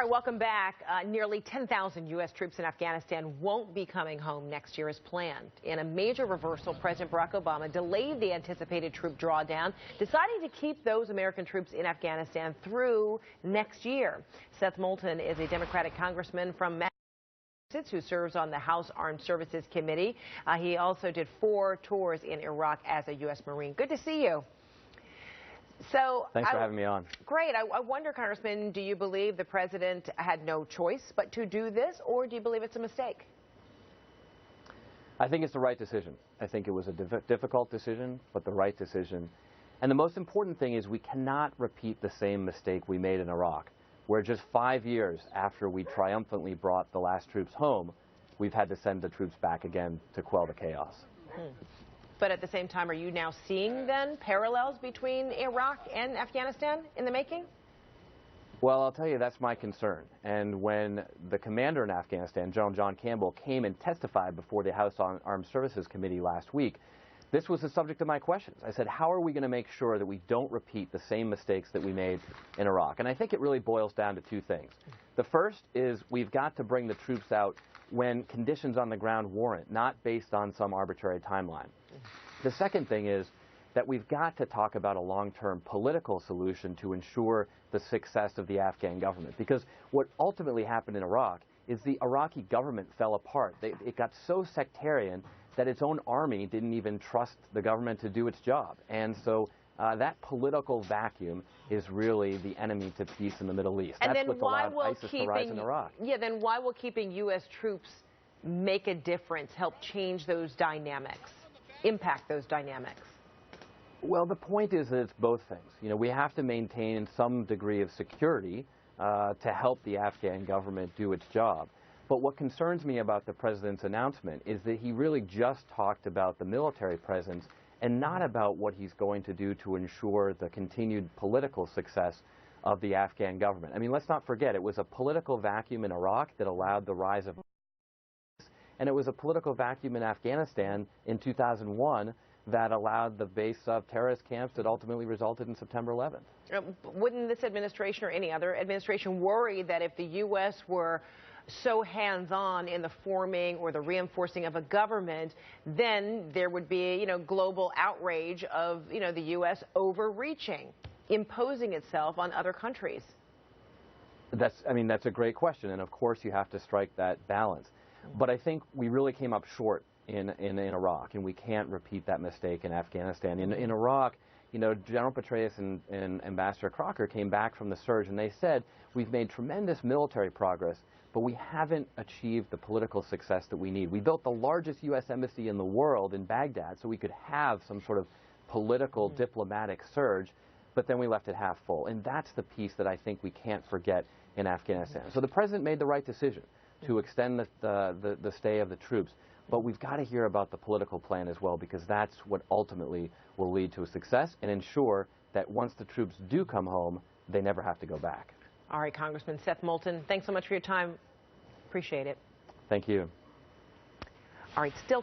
All right, welcome back. Nearly 10,000 U.S. troops in Afghanistan won't be coming home next year as planned. In a major reversal, President Barack Obama delayed the anticipated troop drawdown, deciding to keep those American troops in Afghanistan through next year. Seth Moulton is a Democratic congressman from Massachusetts who serves on the House Armed Services Committee. He also did 4 tours in Iraq as a U.S. Marine. Good to see you. So thanks for having me on. Great. I wonder, Congressman, do you believe the president had no choice but to do this, or do you believe it's a mistake? I think it's the right decision. I think it was a difficult decision, but the right decision. And the most important thing is we cannot repeat the same mistake we made in Iraq, where just 5 years after we triumphantly brought the last troops home, we've had to send the troops back again to quell the chaos. But at the same time, are you now seeing then parallels between Iraq and Afghanistan in the making? Well, I'll tell you, that's my concern. And when the commander in Afghanistan, General John Campbell, came and testified before the House Armed Services Committee last week, this was the subject of my questions. I said, how are we going to make sure that we don't repeat the same mistakes that we made in Iraq? And I think it really boils down to 2 things. The first is we've got to bring the troops out when conditions on the ground warrant, not based on some arbitrary timeline. The second thing is that we've got to talk about a long-term political solution to ensure the success of the Afghan government. Because what ultimately happened in Iraq is the Iraqi government fell apart. It got so sectarian that its own army didn't even trust the government to do its job. And so that political vacuum is really the enemy to peace in the Middle East. And that's what's allowed ISIS to rise in Iraq. Yeah, then why will keeping U.S. troops make a difference, help change those dynamics, impact those dynamics? Well, the point is that it's both things. You know, we have to maintain some degree of security to help the Afghan government do its job. But what concerns me about the president's announcement is that he really just talked about the military presence and not about what he's going to do to ensure the continued political success of the Afghan government. I mean, let's not forget, it was a political vacuum in Iraq that allowed the rise of ISIS, and it was a political vacuum in Afghanistan in 2001 that allowed the base of terrorist camps that ultimately resulted in September 11th. Wouldn't this administration or any other administration worry that if the U.S. were so hands-on in the forming or the reinforcing of a government, then there would be, global outrage of, the U.S. overreaching, imposing itself on other countries? That's a great question, and of course you have to strike that balance. But I think we really came up short in Iraq, and we can't repeat that mistake in Afghanistan. In Iraq, General Petraeus and Ambassador Crocker came back from the surge, and they said, we've made tremendous military progress, but we haven't achieved the political success that we need. We built the largest U.S. embassy in the world in Baghdad so we could have some sort of political diplomatic surge, but then we left it half full. And that's the piece that I think we can't forget in Afghanistan. So the president made the right decision to extend the stay of the troops, but we've got to hear about the political plan as well, because that's what ultimately will lead to a success and ensure that once the troops do come home, they never have to go back. All right, Congressman Seth Moulton, thanks so much for your time. Appreciate it. Thank you. All right, still